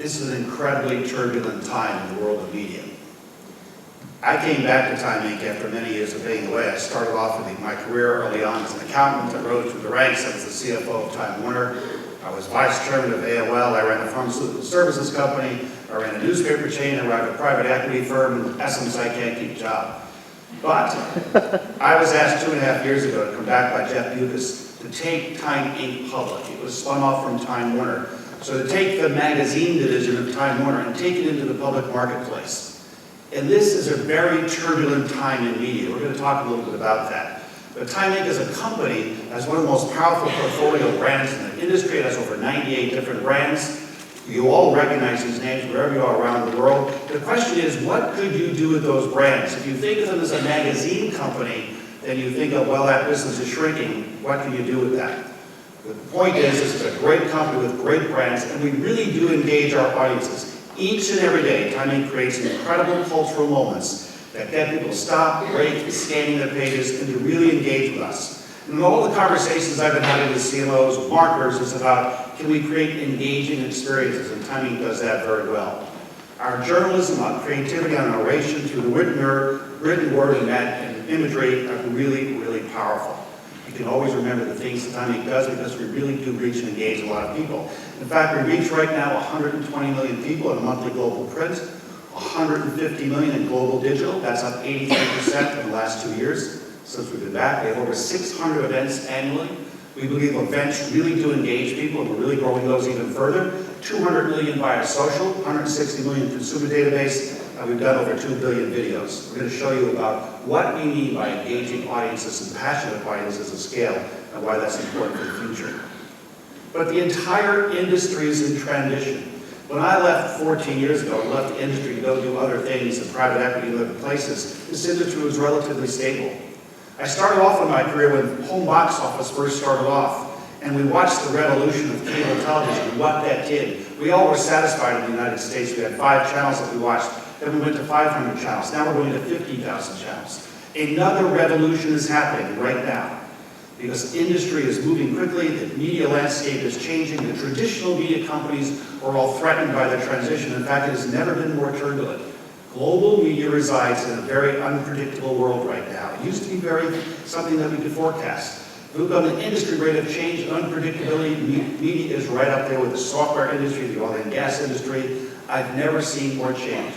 This is an incredibly turbulent time in the world of media. I came back to Time Inc. after many years of being away. I started off in my career early on as an accountant. I rose through the ranks. I was the CFO of Time Warner. I was vice chairman of AOL. I ran a pharmaceutical services company. I ran a newspaper chain. I ran a private equity firm. In essence, I can't keep a job. But I was asked 2.5 years ago to come back by Jeff Bewkes to take Time Inc. public. It was spun off from Time Warner. So to take the magazine division of Time Warner and take it into the public marketplace. And this is a very turbulent time in media. We're going to talk a little bit about that. But Time Inc. as a company has one of the most powerful portfolio brands in the industry. It has over 98 different brands. You all recognize these names wherever you are around the world. The question is, what could you do with those brands? If you think of them as a magazine company, then you think of, well, that business is shrinking. What can you do with that? The point is, this is a great company with great brands, and we really do engage our audiences. Each and every day, Time Inc. creates incredible cultural moments that get people to stop, break, scanning their pages, and to really engage with us. And all the conversations I've been having with CMOs, marketers, is about, can we create engaging experiences? And Time Inc. does that very well. Our journalism on creativity, on narration, through the written word and imagery are really, really powerful. You can always remember the things that Time Inc. does because we really do reach and engage a lot of people. In fact, we reach right now 120 million people in a monthly global print, 150 million in global digital. That's up 83% in the last 2 years since we've been back. We have over 600 events annually. We believe events really do engage people, and we're really growing those even further. 200 million via social, 160 million consumer database, and we've done over 2 billion videos. We're going to show you about what we mean by engaging audiences and passionate audiences at scale, and why that's important for the future. But the entire industry is in transition. When I left 14 years ago, I left the industry to go do other things in private equity and other places, this industry was relatively stable. I started off in my career when home box office first started off, and we watched the revolution of cable television and what that did. We all were satisfied in the United States. We had 5 channels that we watched. Then we went to 500 channels. Now we're going to 50,000 channels. Another revolution is happening right now because industry is moving quickly, the media landscape is changing, the traditional media companies are all threatened by the transition. In fact, it has never been more turbulent. Global media resides in a very unpredictable world right now. It used to be something that we could forecast. If we look on the industry rate of change and unpredictability, media is right up there with the software industry, the oil and gas industry. I've never seen more change.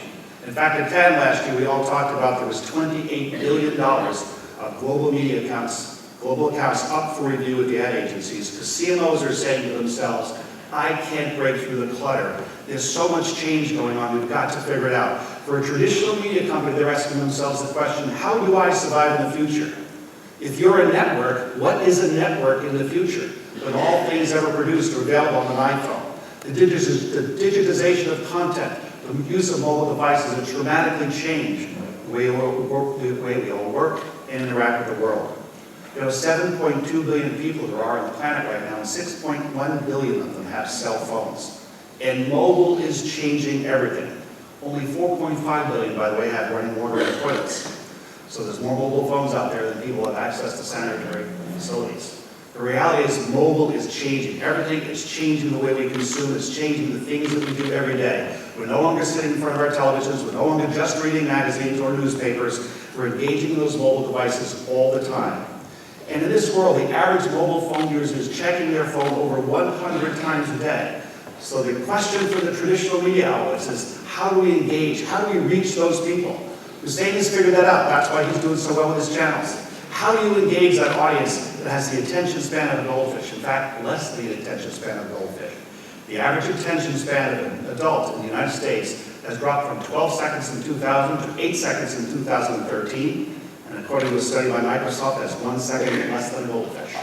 In fact, at Cannes last year, we all talked about there was $28 billion of global media accounts, global accounts up for review with the ad agencies, because CMOs are saying to themselves, I can't break through the clutter. There's so much change going on, we've got to figure it out. For a traditional media company, they're asking themselves the question, how do I survive in the future? If you're a network, what is a network in the future when all things ever produced are available on an iPhone? The digitization of content, the use of mobile devices have dramatically changed the way we all work and interact with the world. There are 7.2 billion people there are on the planet right now, and 6.1 billion of them have cell phones. And mobile is changing everything. Only 4.5 billion, by the way, have running water in toilets. So there's more mobile phones out there than people have access to sanitary facilities. The reality is mobile is changing. Everything is changing the way we consume. It's changing the things that we do every day. We're no longer sitting in front of our televisions. We're no longer just reading magazines or newspapers. We're engaging in those mobile devices all the time. And in this world, the average mobile phone user is checking their phone over 100 times a day. So the question for the traditional media outlets is, how do we engage? How do we reach those people? Hussein has figured that out. That's why he's doing so well with his channels. How do you engage that audience that has the attention span of a goldfish? In fact, less than the attention span of a goldfish. The average attention span of an adult in the United States has dropped from 12 seconds in 2000 to 8 seconds in 2013. And according to a study by Microsoft, that's 1 second less than a goldfish.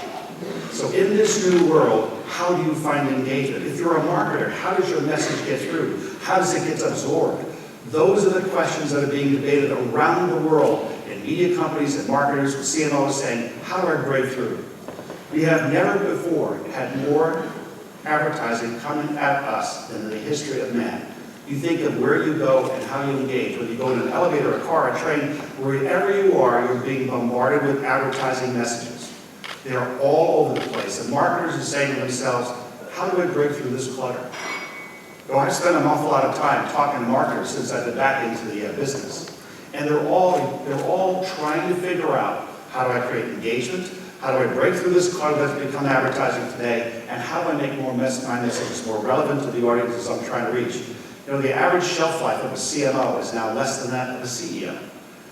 So in this new world, how do you find engagement? If you're a marketer, how does your message get through? How does it get absorbed? Those are the questions that are being debated around the world in media companies and marketers with CMOs saying, how do I break through? We have never before had more advertising coming at us than in the history of man. You think of where you go and how you engage. Whether you go in an elevator, a car, a train, wherever you are, you're being bombarded with advertising messages. They are all over the place. And marketers are saying to themselves, how do I break through this clutter? So I've spent an awful lot of time talking to marketers since I've been back into the business. And they're all trying to figure out, how do I create engagement? How do I break through this cloud that's become advertising today? And how do I make my messages more relevant to the audiences I'm trying to reach? You know, the average shelf life of a CMO is now less than that of a CEO.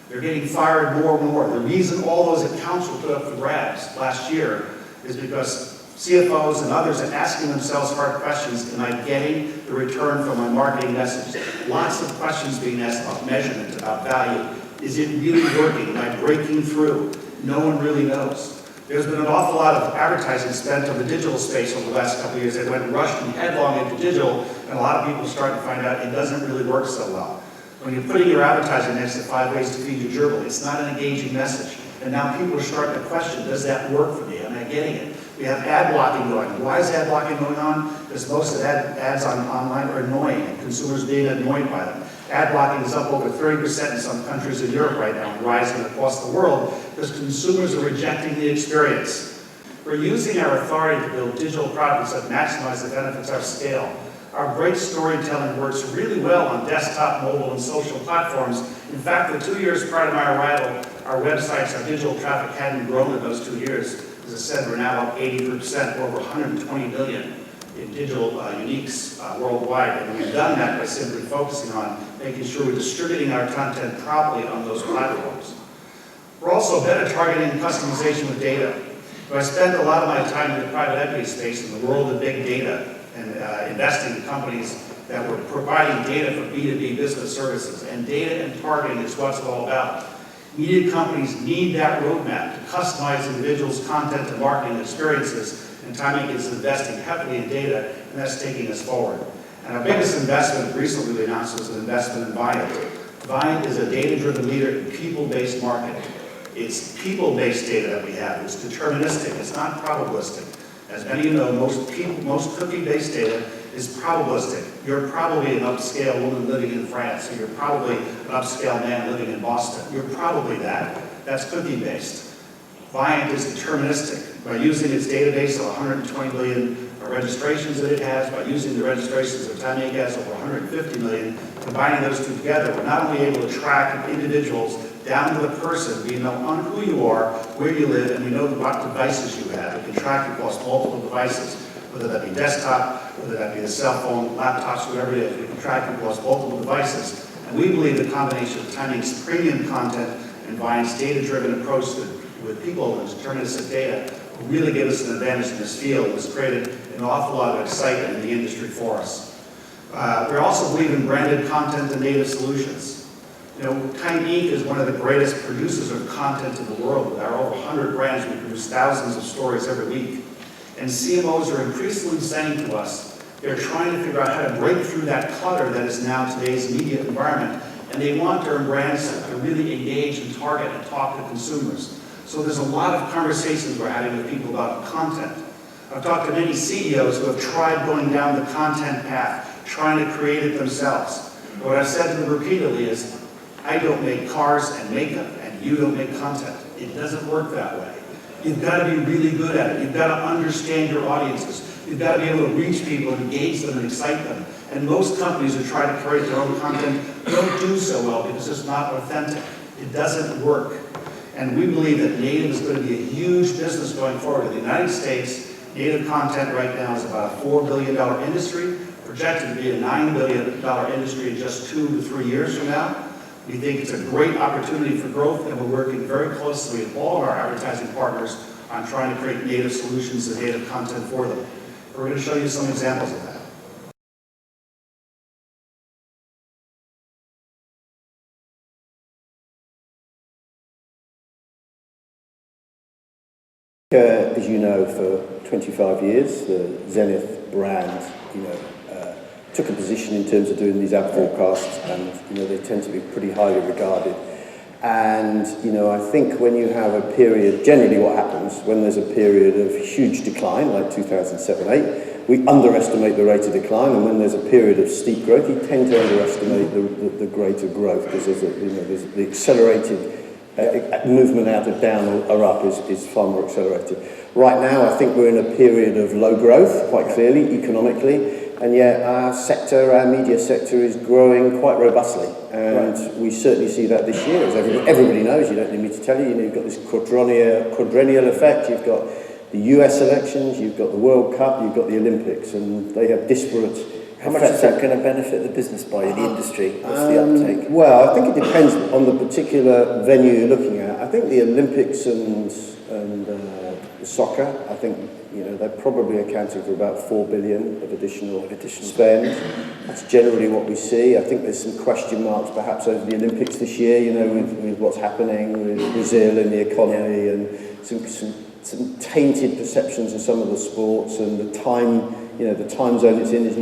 They're getting fired more and more. The reason all those accounts were put up for grabs last year is because CFOs and others are asking themselves hard questions. Am I getting the return from my marketing message? Lots of questions being asked about measurement, about value. Is it really working? Am I breaking through? No one really knows. There's been an awful lot of advertising spent on the digital rushed over the last couple of years. They went rushing headlong into digital, and a lot of people are starting to find out it doesn't really work so well. When you're putting your advertising next to 5 ways to feed your gerbil, it's not an engaging message. And now people are starting to question, does that work for me? Am I getting it? We have ad blocking going on. Why is ad blocking going on? Because most of the ads online are annoying, and consumers being annoyed by them. Ad blocking is up over 30% in some countries in Europe right now and rising across the world because consumers are rejecting the experience. We're using our authority to build digital products that maximize the benefits of our scale. Our great storytelling works really well on desktop, mobile, and social platforms. In fact, the 2 years prior to my arrival, our websites, our digital traffic hadn't grown in those 2 years. As I said, we're now up 80%, over 120 million in digital uniques worldwide. And we've done that by simply focusing on making sure we're distributing our content properly on those platforms. We're also better targeting customization with data. I spent a lot of my time in the private equity space in the world of big data and investing in companies that were providing data for B2B business services. And data and targeting is what it's all about. Media companies need that roadmap to customize individuals' content and marketing experiences, and Timing is investing heavily in data, and that's taking us forward. And our biggest investment recently we announced was an investment in Viant. Viant is a data-driven leader in people-based marketing. It's people-based data that we have. It's deterministic. It's not probabilistic. As many of you know, most cookie-based data is probabilistic. You're probably an upscale woman living in France, or you're probably an upscale man living in Boston. You're probably that. That's cookie-based. Viant is deterministic. By using its database of 120 million registrations that it has, by using the registrations that Timing has over 150 million, combining those two together, we're not only able to track individuals down to the person. We know on who you are, where you live, and we know what devices you have. We can track across multiple devices, whether that be desktop, whether that be the cell phone, laptops, whatever it is. We can track across multiple devices. And we believe the combination of Timing's premium content and Viant's data-driven approach with people and deterministic data will really give us an advantage in this field. It's created an awful lot of excitement in the industry for us. We also believe in branded content and native solutions. You know, Time Inc. is one of the greatest producers of content in the world. With our over 100 brands, we produce thousands of stories every week. And CMOs are increasingly saying to us, they're trying to figure out how to break through that clutter that is now today's media environment. And they want their brands to really engage and target and talk to consumers. So there's a lot of conversations we're having with people about content. I've talked to many CEOs who have tried going down the content path, trying to create it themselves. But what I've said to them repeatedly is, I don't make cars and makeup, and you don't make content. It doesn't work that way. You've got to be really good at it. You've got to understand your audiences. You've got to be able to reach people, engage them, and excite them. And most companies who try to create their own content don't do so well because it's not authentic. It doesn't work. And we believe that native is going to be a huge business going forward. In the United States, native content right now is about a $4 billion industry, projected to be a $9 billion industry in just 2 to 3 years from now. We think it's a great opportunity for growth, and we're working very closely with all of our advertising partners on trying to create native solutions and native content for them. We're going to show you some examples of that. As you know, for 25 years, the Zenith brand, took a position in terms of doing these ad forecasts, and they tend to be pretty highly regarded. And I think when you have a period, generally what happens when there's a period of huge decline, like 2007-8, we underestimate the rate of decline, and when there's a period of steep growth, you tend to underestimate the greater growth, because there's the accelerated movement out of down or up is far more accelerated. Right now, I think we're in a period of low growth, quite clearly, economically, and yet our sector, our media sector, is growing quite robustly, and we certainly see that this year. As everybody knows, you don't need me to tell you, you've got this quadrennial effect, you've got the US elections, you've got the World Cup, you've got the Olympics, and they have disparate. How much is that going to benefit the business by the industry? What's the uptake? Well, I think it depends on the particular venue you're looking at. I think the Olympics and soccer, I think they're probably accounting for about 4 billion of additional spend. That's generally what we see. I think there's some question marks perhaps over the Olympics this year, with what's happening with Brazil and the economy, and some tainted perceptions of some of the sports, and the time zone it's in is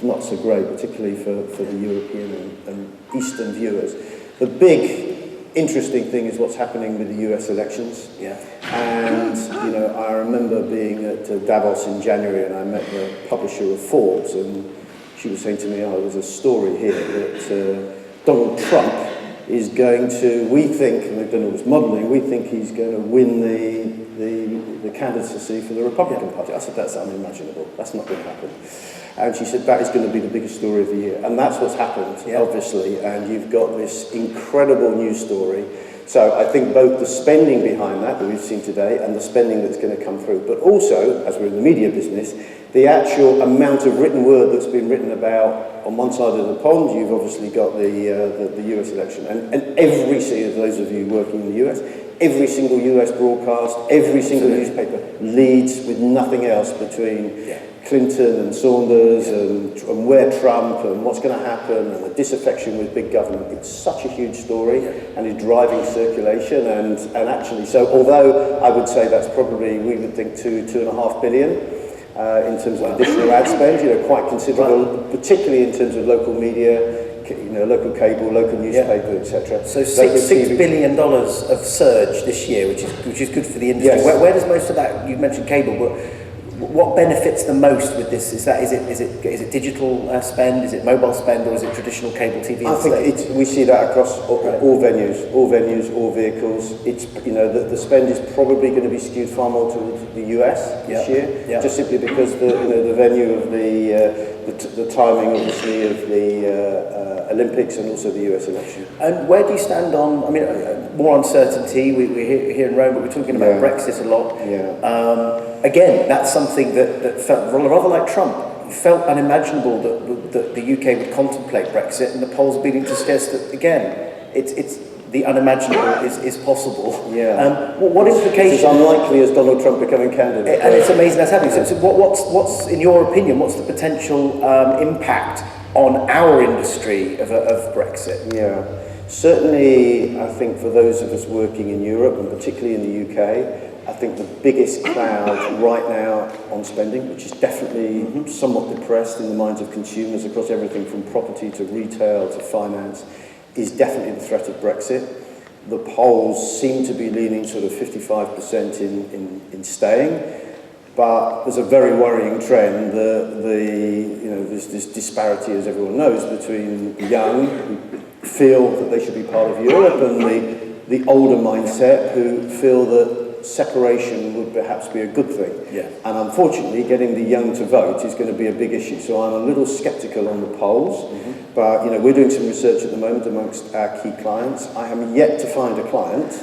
not so great, particularly for the European and Eastern viewers. The big interesting thing is what's happening with the US elections. Yeah. And I remember being at Davos in January, and I met the publisher of Forbes, and she was saying to me, there's a story here that Donald Trump is going to, we think, and they've done all this modelling, we think he's going to win the candidacy for the Republican Party. I said, that's unimaginable. That's not going to happen. And she said, that is going to be the biggest story of the year. And that's what's happened, obviously. And you've got this incredible news story. So I think both the spending behind that we've seen today and the spending that's going to come through, but also, as we're in the media business, the actual amount of written word that's been written about on one side of the pond. You've obviously got the US election. And every single, those of you working in the US, every single US broadcast, every single newspaper leads with nothing else between Clinton and Saunders and where Trump and what's going to happen and the disaffection with big government. It's such a huge story and is driving circulation and actually, so although I would say that's probably, we would think 2.5 billion in terms of additional ad spend, quite considerable, particularly in terms of local media, local cable, local newspaper, etc. So $6 billion of surge this year, which is good for the industry. Yes. Where does most of that? You mentioned cable, but what benefits the most with this? Is it digital spend? Is it mobile spend, or is it traditional cable TV? I think we see that across all venues, all vehicles. It's the spend is probably going to be skewed far more towards the US this year, just simply because the venue of the timing, obviously, of the Olympics and also the US election. And where do you stand on? I mean, more uncertainty. We're here in Rome, but we're talking about Brexit a lot. Yeah. Again, that's something that felt rather like Trump. It felt unimaginable that the UK would contemplate Brexit, and the polls are beginning to suggest that again, it's the unimaginable is possible. Yeah. What implications? It's as unlikely as Donald Trump becoming candidate. And it's amazing that's happening. So what's in your opinion? What's the potential impact on our industry of Brexit? Yeah. Certainly, I think for those of us working in Europe and particularly in the UK, I think the biggest cloud right now on spending, which is definitely somewhat depressed in the minds of consumers across everything from property to retail to finance, is definitely the threat of Brexit. The polls seem to be leaning sort of 55% in staying, but there's a very worrying trend. There's this disparity, as everyone knows, between the young who feel that they should be part of Europe and the older mindset who feel that separation would perhaps be a good thing. Yeah. And unfortunately, getting the young to vote is going to be a big issue. So I'm a little sceptical on the polls, but we're doing some research at the moment amongst our key clients. I am yet to find a client,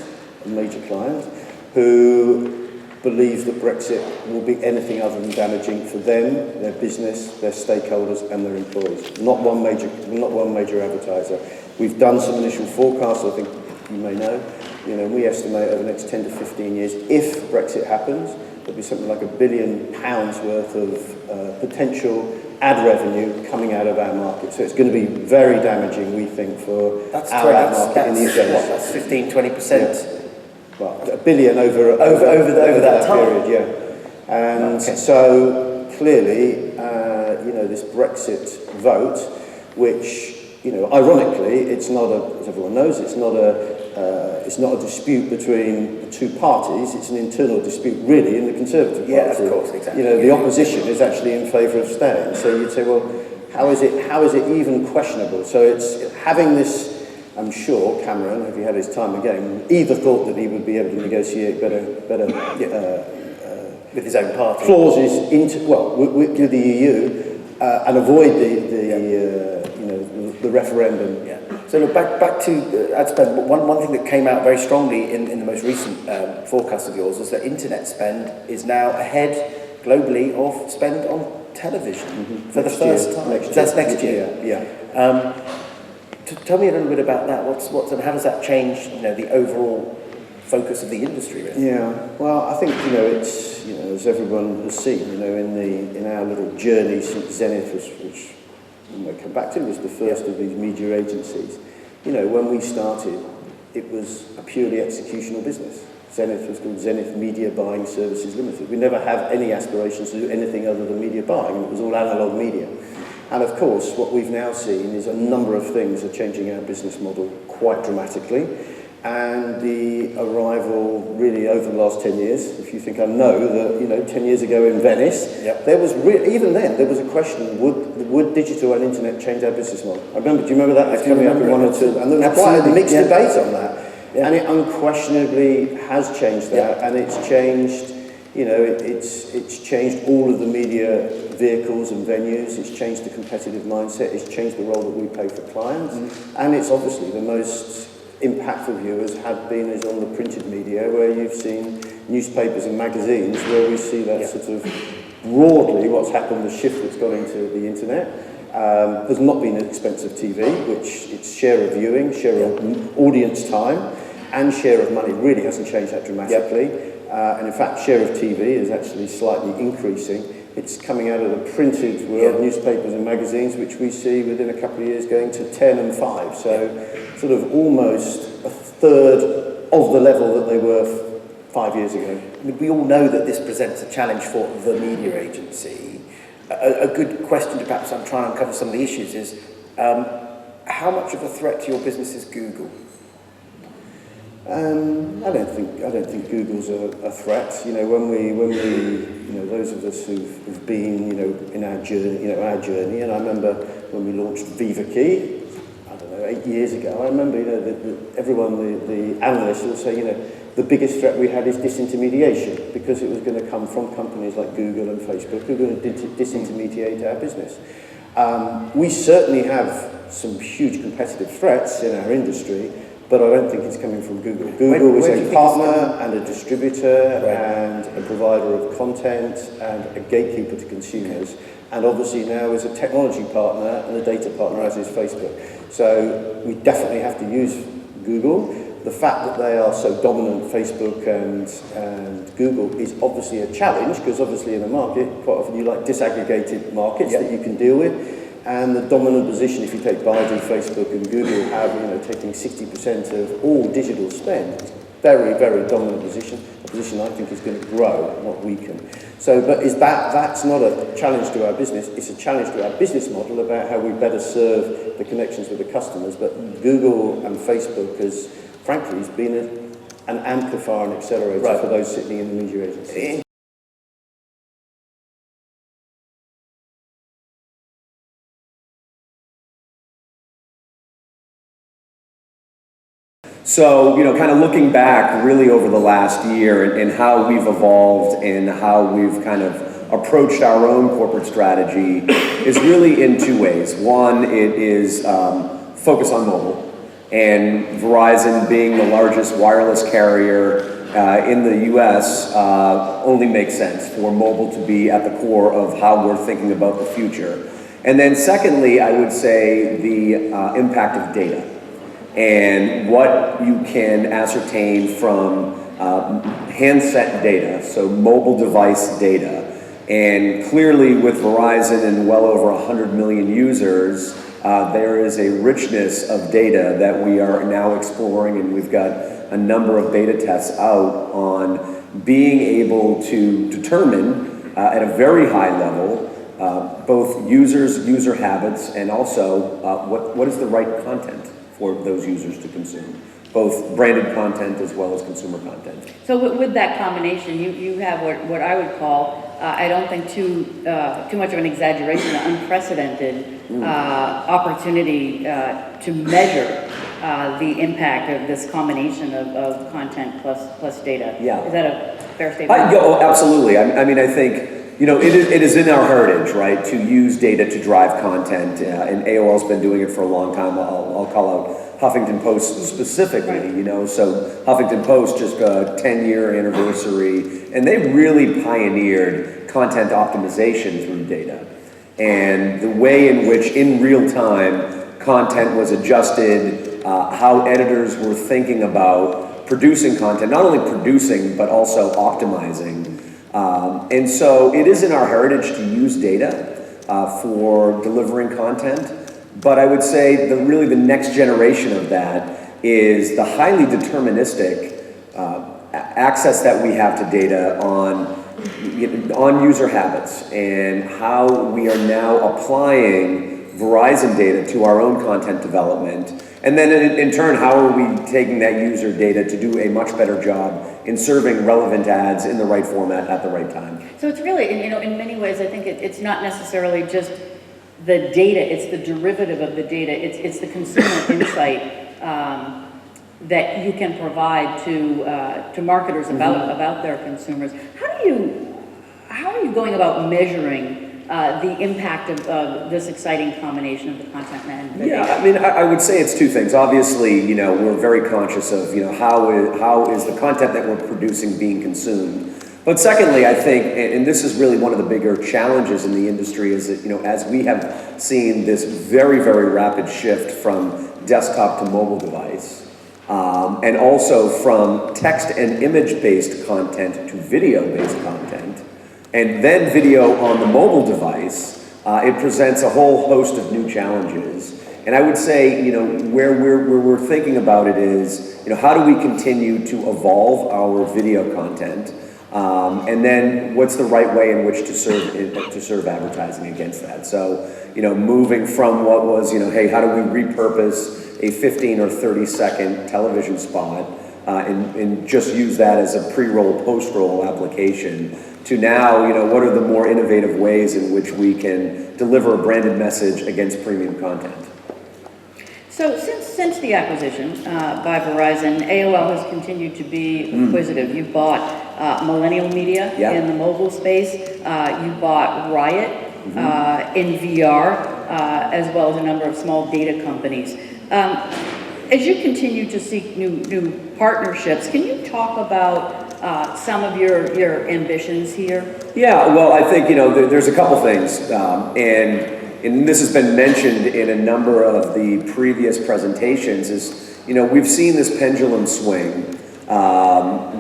a major client, who believes that Brexit will be anything other than damaging for them, their business, their stakeholders, and their employees. Not one major advertiser. We've done some initial forecasts, I think you may know. We estimate over the next 10 to 15 years, if Brexit happens, there'll be something like £1 billion worth of potential ad revenue coming out of our market. So it's going to be very damaging, we think, for our ad market in the UK. That's 15-20%. Well, £1 billion over that time. Period, And so clearly, this Brexit vote, which ironically, it's not as everyone knows, it's not a dispute between the two parties. It's an internal dispute, really, in the Conservative Party. Yeah, of course, exactly. The opposition is actually in favour of staying. So you'd say, well, how is it even questionable? So it's having this. I'm sure Cameron, if he had his time again, either thought that he would be able to negotiate better with his own party clauses with the EU. and avoid the referendum. Yeah. So look, back to ad spend. One thing that came out very strongly in the most recent forecast of yours is that internet spend is now ahead globally of spend on television for the first time. That's next year. Yeah. Tell me a little bit about that. What's and how does that change the overall focus of the industry? Really? Yeah. Well, I think it's as everyone has seen, in our little journey since Zenith which come back to, was the first of these media agencies. When we started, it was a purely executional business. Zenith was called Zenith Media Buying Services Limited. We never have any aspirations to do anything other than media buying. It was all analog media. And of course, what we've now seen is a number of things are changing our business model quite dramatically. And the arrival, really, over the last 10 years, if you think I know that, 10 years ago in Venice, there was, even then, there was a question, would digital and internet change our business model? Do you remember that? Coming up in one or two, and there was quite a mixed debate on that. Yeah. And it unquestionably has changed that, and it's changed, it's changed all of the media vehicles and venues, it's changed the competitive mindset, it's changed the role that we play for clients, and it's obviously the most impactful viewers is on the printed media, where you've seen newspapers and magazines, where we see that sort of broadly what's happened, the shift that's gone into the internet. There's not been an expense of TV, which its share of viewing, share of audience time, and share of money really hasn't changed that dramatically. And in fact, share of TV is actually slightly increasing. It's coming out of the printed world, newspapers and magazines, which we see within a couple of years going to 10 and 5. So sort of almost a third of the level that they were 5 years ago. I mean, we all know that this presents a challenge for the media agency. A good question to perhaps I'm trying to uncover some of the issues is, how much of a threat to your business is Google? I don't think Google's a threat. When we, those of us who've been, in our journey, and I remember when we launched Viva Key, 8 years ago, I remember, the analysts will say, the biggest threat we had is disintermediation, because it was going to come from companies like Google and Facebook who are going to disintermediate our business. We certainly have some huge competitive threats in our industry, but I don't think it's coming from Google. Google is a partner and a distributor and a provider of content and a gatekeeper to consumers, and obviously now is a technology partner and a data partner, as is Facebook. So we definitely have to use Google. The fact that they are so dominant, Facebook and Google, is obviously a challenge, because obviously in a market, quite often you like disaggregated markets that you can deal with. And the dominant position, if you take Baidu, Facebook and Google have, taking 60% of all digital spend, it's very, very dominant position, a position I think is going to grow, not weaken. So, but that's not a challenge to our business, it's a challenge to our business model about how we better serve the connections with the customers. But Google and Facebook has, frankly, has been an amplifier and accelerator for those sitting in the media agency. So, kind of looking back really over the last year and how we've evolved and how we've kind of approached our own corporate strategy is really in two ways. One, it is focus on mobile, and Verizon being the largest wireless carrier in the US only makes sense for mobile to be at the core of how we're thinking about the future. And then secondly, I would say the impact of data and what you can ascertain from handset data, so mobile device data. And clearly with Verizon and well over 100 million users, there is a richness of data that we are now exploring, and we've got a number of beta tests out on being able to determine at a very high level both user habits, and also what is the right content for those users to consume, both branded content as well as consumer content. So with that combination, you have what I would call, I don't think too much of an exaggeration, an unprecedented opportunity to measure the impact of this combination of content plus data. Yeah. Is that a fair statement? Absolutely. I mean, I think it is in our heritage, right, to use data to drive content, and AOL's been doing it for a long time. I'll call out Huffington Post specifically, so Huffington Post just got a 10-year anniversary, and they really pioneered content optimization through data. And the way in which, in real time, content was adjusted, how editors were thinking about producing content, not only producing, but also optimizing. And so it is in our heritage to use data for delivering content, but I would say really the next generation of that is the highly deterministic access that we have to data on user habits and how we are now applying Verizon data to our own content development. And then in turn, how are we taking that user data to do a much better job in serving relevant ads in the right format at the right time? So it's really, in many ways, I think it's not necessarily just the data, it's the derivative of the data, it's the consumer insight that you can provide to marketers about their consumers. How are you going about measuring the impact of this exciting combination of the content and the data? I mean, I would say it's two things. Obviously, we're very conscious of, how is the content that we're producing being consumed. But secondly, I think, and this is really one of the bigger challenges in the industry, is that, as we have seen this very, very rapid shift from desktop to mobile device, and also from text and image-based content to video-based content, and then video on the mobile device, it presents a whole host of new challenges. And I would say, where we're thinking about it is, how do we continue to evolve our video content? And then what's the right way in which to serve advertising against that? So, moving from what was, hey, how do we repurpose a 15 or 30-second television spot and just use that as a pre-roll, post-roll application, to now, what are the more innovative ways in which we can deliver a branded message against premium content? So since the acquisition by Verizon, AOL has continued to be acquisitive. You bought Millennial Media in the mobile space. You bought Riot in VR, as well as a number of small data companies. As you continue to seek new partnerships, can you talk about some of your ambitions here? Yeah, well, I think, there's a couple things, and this has been mentioned in a number of the previous presentations, is, we've seen this pendulum swing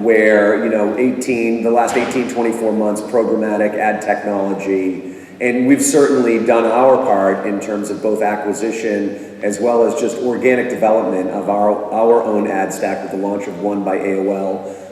where, the last 18, 24 months, programmatic ad technology, and we've certainly done our part in terms of both acquisition as well as just organic development of our own ad stack with the launch of One by AOL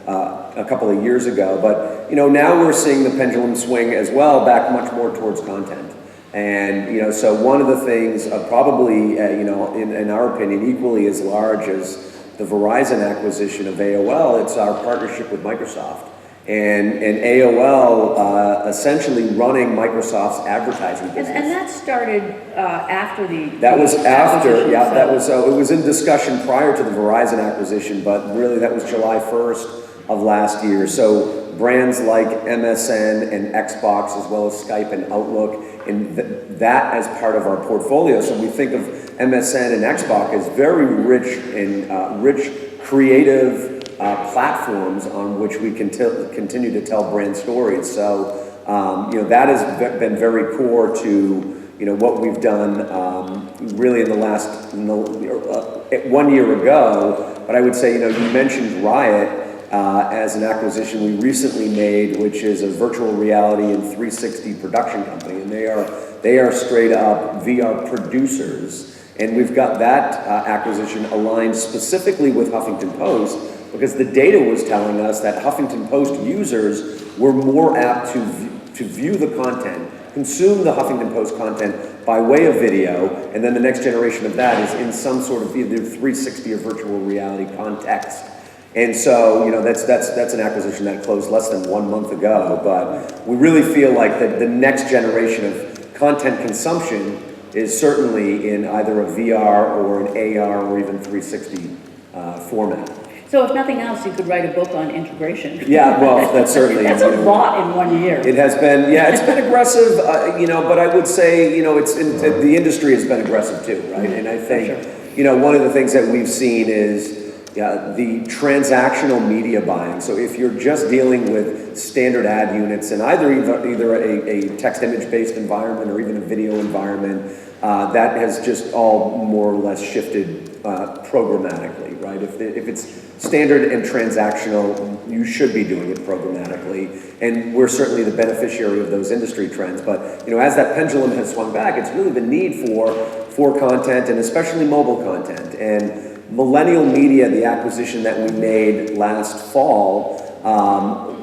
a couple of years ago. But, now we're seeing the pendulum swing as well back much more towards content. And, so one of the things probably, in our opinion, equally as large as the Verizon acquisition of AOL, it's our partnership with Microsoft. And AOL essentially running Microsoft's advertising business. And that started after the That was after, that was, it was in discussion prior to the Verizon acquisition, but really that was July 1st of last year. So brands like MSN and Xbox, as well as Skype and Outlook, and that as part of our portfolio. So we think of MSN and Xbox as very rich in rich creative platforms on which we can continue to tell brand stories. So, that has been very core to, what we've done really in the last 1 year ago. But I would say, you mentioned Riot as an acquisition we recently made, which is a virtual reality and 360 production company. And they are straight up VR producers. And we've got that acquisition aligned specifically with Huffington Post, because the data was telling us that Huffington Post users were more apt to view the content, consume the Huffington Post content by way of video, and then the next generation of that is in some sort of either 360 or virtual reality context. And so, that's an acquisition that closed less than 1 month ago, but we really feel like the next generation of content consumption is certainly in either a VR or an AR or even 360 format. So if nothing else, you could write a book on integration. Yeah, well, that's certainly. That's a lot in 1 year. It has been, yeah, it's been aggressive, but I would say, the industry has been aggressive too, right? And I think, one of the things that we've seen is the transactional media buying. So if you're just dealing with standard ad units in either a text image based environment or even a video environment, that has just all more or less shifted programmatically, right? If it's standard and transactional, you should be doing it programmatically, and we're certainly the beneficiary of those industry trends. But as that pendulum has swung back, it's really the need for content, and especially mobile content. And Millennial Media, the acquisition that we made last fall,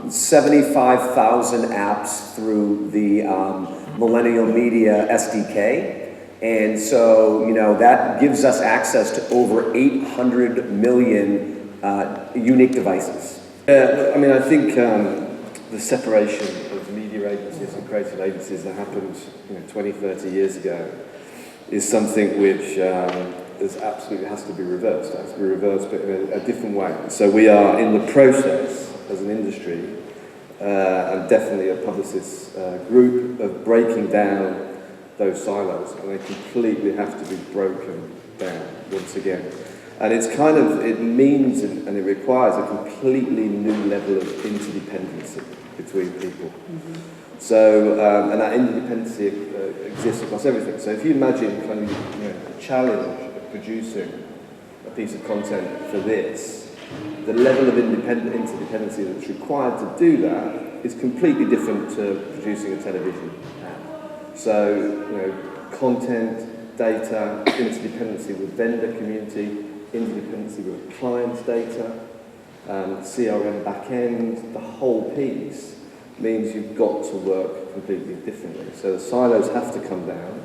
75,000 apps through the Millennial Media SDK. And so, that gives us access to over 800 million unique devices. Yeah, I think the separation of media agencies and creative agencies that happened 20, 30 years ago is something which absolutely has to be reversed. It has to be reversed, but in a different way. So we are in the process, as an industry, and definitely a Publicis group, of breaking down those silos, and they completely have to be broken down once again. And it means and it requires a completely new level of interdependency between people. Mm-hmm. So, and that interdependency exists across everything. So if you imagine a challenge of producing a piece of content for this, the level of interdependency that's required to do that is completely different to producing a television ad. So, content, data, interdependency with vendor community, interdependency with client's data, CRM backend, the whole piece means you've got to work completely differently. So the silos have to come down,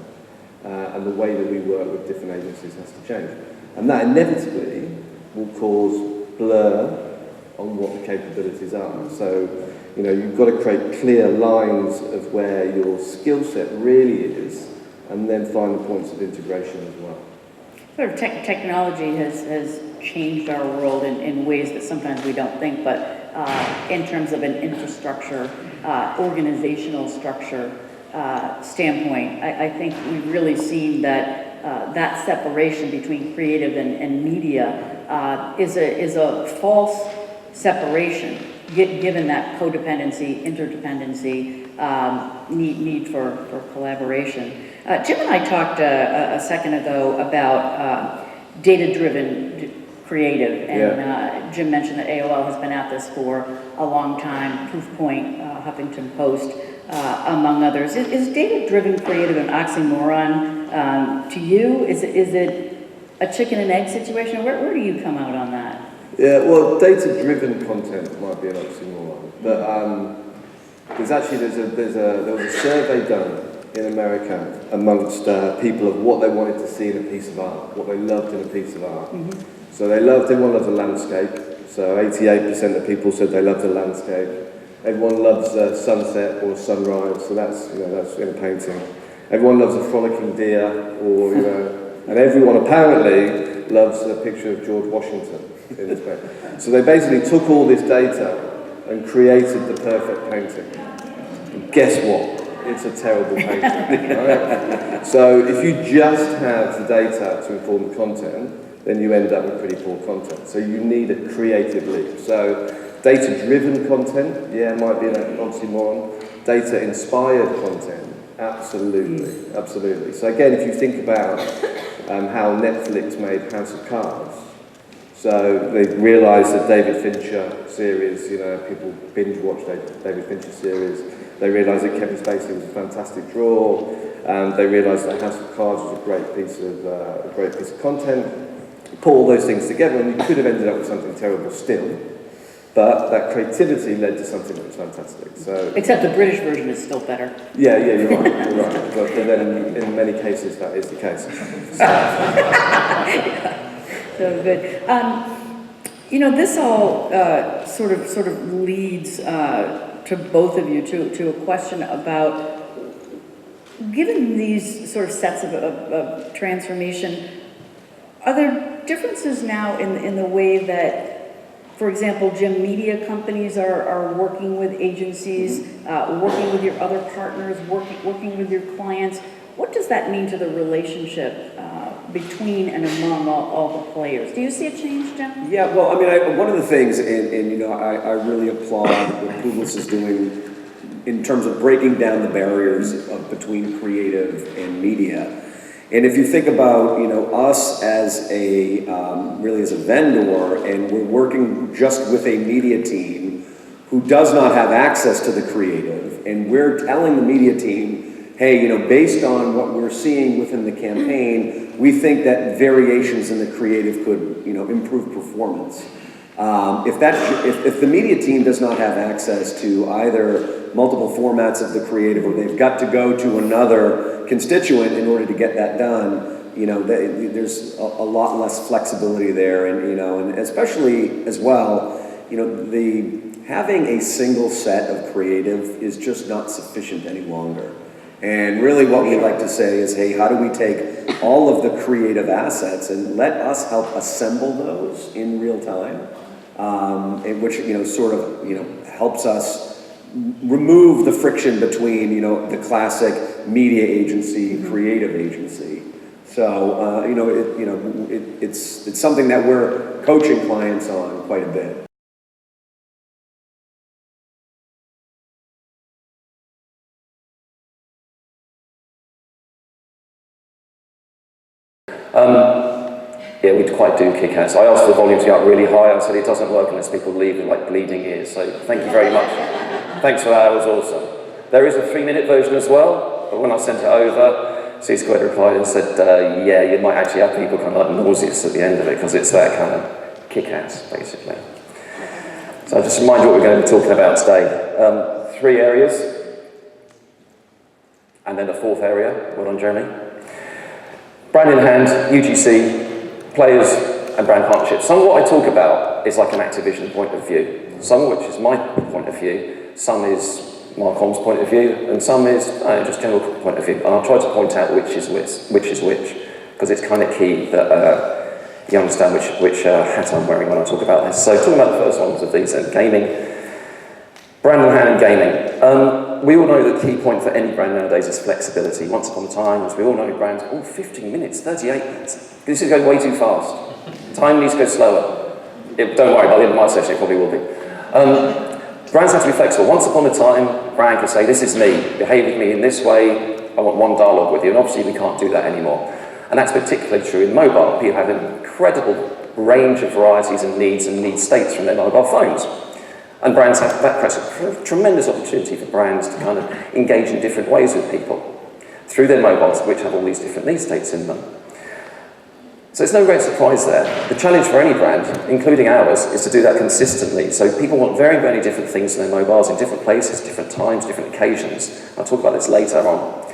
and the way that we work with different agencies has to change. And that inevitably will cause blur on what the capabilities are. So, you've got to create clear lines of where your skill set really is, and then find the points of integration as well. Sort of technology has changed our world in ways that sometimes we don't think, but in terms of an infrastructure, organizational structure standpoint, I think we've really seen that that separation between creative and media is a false separation, given that codependency, interdependency, need for collaboration. Jim and I talked a second ago about data-driven creative, and Jim mentioned that AOL has been at this for a long time, Proofpoint, Huffington Post, among others. Is data-driven creative an oxymoron to you? Is it a chicken and egg situation? Where do you come out on that? Yeah, well, data-driven content might be an oxymoron, but there was a survey done in America amongst people of what they wanted to see in a piece of art, what they loved in a piece of art. Mm-hmm. So everyone loves a landscape. So 88% of people said they loved a landscape. Everyone loves a sunset or a sunrise. So that's in a painting. Everyone loves a frolicking deer, and everyone apparently loves a picture of George Washington in this painting. So they basically took all this data and created the perfect painting. And guess what? It's a terrible painting. Right? So if you just have the data to inform the content, then you end up with pretty poor content. So you need a creative leap. So data-driven content, might be an oxymoron. Data-inspired content, absolutely. So again, if you think about how Netflix made House of Cards, so they realised that David Fincher series, people binge watch David Fincher series. They realised that Kevin Spacey was a fantastic draw. They realised that House of Cards was a great piece of content. Put all those things together, and you could have ended up with something terrible still. But that creativity led to something that was fantastic. So, except the British version is still better. Yeah, you're right. But then in many cases that is the case. So good. This all sort of leads to both of you to a question about, given these sort of sets of transformation, are there differences now in the way that For example, Jim, media companies are working with agencies, working with your other partners, working with your clients. What does that mean to the relationship between and among all the players? Do you see a change, Jim? Yeah, well, I mean, one of the things, and you know, I really applaud what Publicis is doing in terms of breaking down the barriers between creative and media. And if you think about, you know, us as a, really as a vendor, and we're working just with a media team who does not have access to the creative, and we're telling the media team, hey, you know, based on what we're seeing within the campaign, we think that variations in the creative could, you know, improve performance. If the media team does not have access to either multiple formats of the creative, or they've got to go to another constituent in order to get that done, you know, there's a lot less flexibility there, and you know, and especially as well, you know, having a single set of creative is just not sufficient any longer. And really what we like to say is, hey, how do we take all of the creative assets and let us help assemble those in real time, which, you know, sort of, you know, helps us remove the friction between, you know, the classic media agency, creative agency. So, you know, it's something that we're coaching clients on quite a bit. Yeah, we quite do kick ass. I asked the volume to get up really high. I said it doesn't work unless people leave with like bleeding ears. So thank you very much. Thanks for that. It was awesome. There is a 3-minute version as well, but when I sent it over, C Squared replied and said, yeah, you might actually have people kind of like nauseous at the end of it because it's that kind of kick ass, basically. So I'll just remind you what we're going to be talking about today. 3 areas, and then a 4th area. Well done, Jeremy. Brand in hand, UGC, players, and brand partnerships. Some of what I talk about is like an Activision point of view. Some of which is my point of view. Some is Marcom's point of view, and some is just general point of view. And I'll try to point out which is which, because it's kind of key that you understand which hat I'm wearing when I talk about this. So talking about the first ones of these, then, gaming. Brand in hand and gaming. We all know the key point for any brand nowadays is flexibility. Once upon a time, as we all know, brands, 15 minutes, 38 minutes. This is going way too fast. Time needs to go slower. Don't worry, by the end of my session it probably will be. Brands have to be flexible. Once upon a time, brand could say, this is me, behave with me in this way, I want one dialogue with you, and obviously we can't do that anymore. And that's particularly true in mobile. People have an incredible range of varieties and need states from their mobile phones. And brands have that creates a tremendous opportunity for brands to kind of engage in different ways with people through their mobiles, which have all these different need states in them. So it's no great surprise there. The challenge for any brand, including ours, is to do that consistently. So people want very, very different things in their mobiles in different places, different times, different occasions. I'll talk about this later on.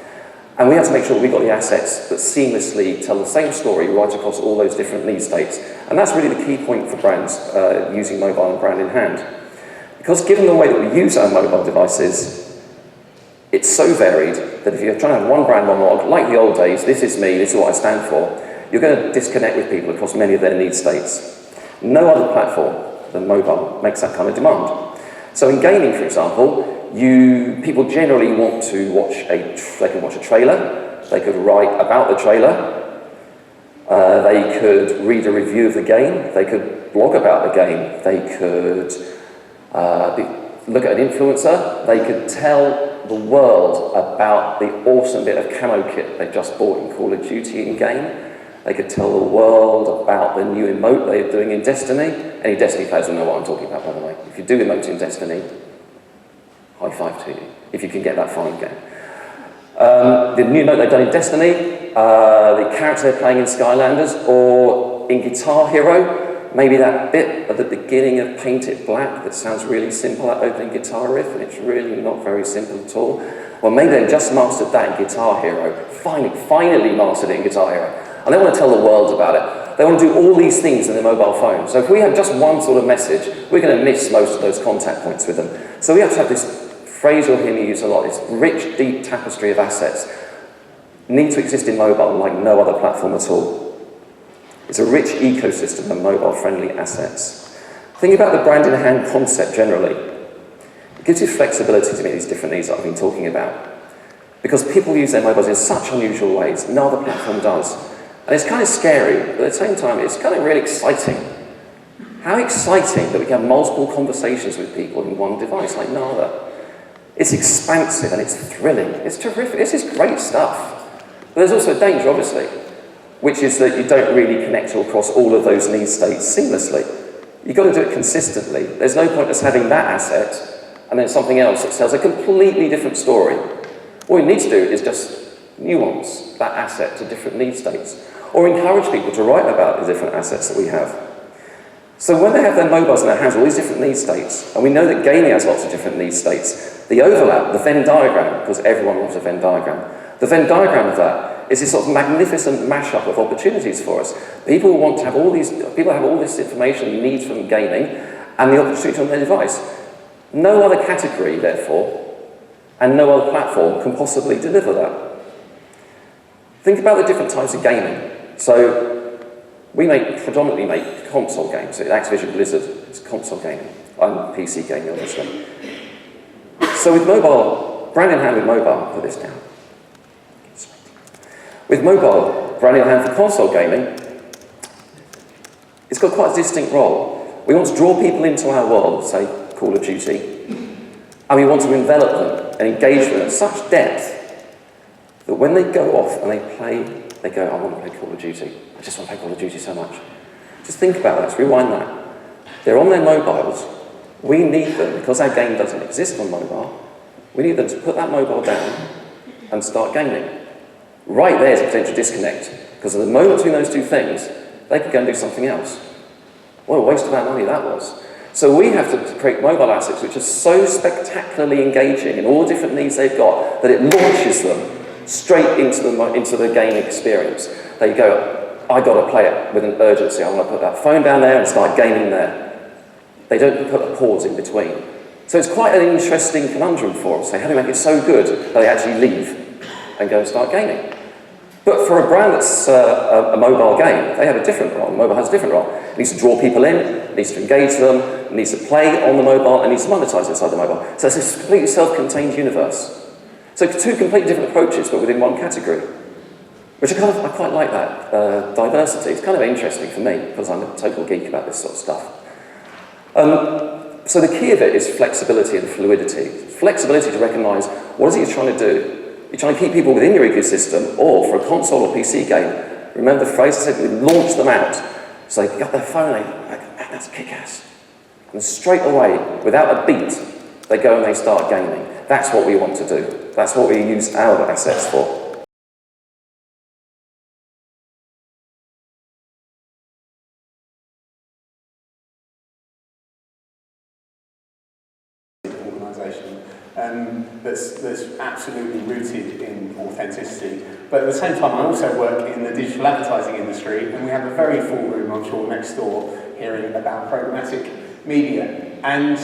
And we have to make sure we've got the assets that seamlessly tell the same story right across all those different need states. And that's really the key point for brands using mobile and brand in hand. Because given the way that we use our mobile devices, it's so varied that if you're trying to have one brand monologue, like the old days, this is me, this is what I stand for, you're going to disconnect with people across many of their need states. No other platform than mobile makes that kind of demand. So in gaming, for example, people generally want to watch they can watch a trailer, they could write about the trailer, they could read a review of the game, they could blog about the game, they could look at an influencer, they could tell the world about the awesome bit of camo kit they just bought in Call of Duty in-game. They could tell the world about the new emote they're doing in Destiny. Any Destiny players will know what I'm talking about, by the way. If you do emotes in Destiny, high five to you, if you can get that far in game. The new emote they've done in Destiny, the character they're playing in Skylanders, or in Guitar Hero, maybe that bit at the beginning of Paint It Black that sounds really simple, that opening guitar riff, and it's really not very simple at all. Well, maybe they've just mastered that in Guitar Hero, finally mastered it in Guitar Hero, and they want to tell the world about it. They want to do all these things in their mobile phone. So if we have just one sort of message, we're going to miss most of those contact points with them. So we have to have this phrase you'll hear me use a lot, this rich, deep tapestry of assets need to exist in mobile like no other platform at all. It's a rich ecosystem of mobile-friendly assets. Think about the brand in hand concept generally. It gives you flexibility to meet these different needs that I've been talking about. Because people use their mobiles in such unusual ways, no other platform does. And it's kind of scary, but at the same time, it's kind of really exciting. How exciting that we can have multiple conversations with people in one device like no other. It's expansive and it's thrilling. It's terrific. This is great stuff. But there's also a danger, obviously, which is that you don't really connect across all of those need states seamlessly. You've got to do it consistently. There's no point us having that asset and then something else that tells a completely different story. What we need to do is just nuance that asset to different need states, or encourage people to write about the different assets that we have. So when they have their mobiles in their hands, all these different need states, and we know that gaming has lots of different need states, the overlap, the Venn diagram, because everyone loves a Venn diagram, the Venn diagram of that is this sort of magnificent mashup of opportunities for us. People want to have all these, people have all this information needs from gaming and the opportunity on their device. No other category, therefore, and no other platform can possibly deliver that. Think about the different types of gaming. So we predominantly make console games. At Activision Blizzard, it's console gaming. I'm PC gaming, obviously. So with mobile, brand in hand with mobile, put this down. With mobile, brand in hand for console gaming, it's got quite a distinct role. We want to draw people into our world, say Call of Duty, and we want to envelop them and engage them at such depth that when they go off and they play, they go, I want to play Call of Duty. I just want to play Call of Duty so much. Just think about that, let's rewind that. They're on their mobiles. We need them, because our game doesn't exist on mobile, we need them to put that mobile down and start gaming. Right there's a potential disconnect, because at the moment between those two things, they could go and do something else. What a waste of our money that was. So we have to create mobile assets which are so spectacularly engaging in all the different needs they've got that it launches them straight into the game experience. They go, I got to play it with an urgency. I want to put that phone down there and start gaming there. They don't put a pause in between. So it's quite an interesting conundrum for us. How do we make it so good that they actually leave and go and start gaming? But for a brand that's a mobile game, they have a different role. Mobile has a different role. It needs to draw people in, it needs to engage them, it needs to play on the mobile, and it needs to monetize inside the mobile. So it's a completely self-contained universe. So two completely different approaches, but within one category. Which I quite like that diversity. It's kind of interesting for me, because I'm a total geek about this sort of stuff. So the key of it is flexibility and fluidity. Flexibility to recognize what is it you're trying to do. You're trying to keep people within your ecosystem, or for a console or PC game, remember the phrase I said, we launch them out. So they got their phone, they go, that's kick-ass. And straight away, without a beat, they go and they start gaming. That's what we want to do. That's what we use our assets for. That's absolutely rooted in authenticity. But at the same time, I also work in the digital advertising industry, and we have a very full room, I'm sure, next door, hearing about programmatic media. And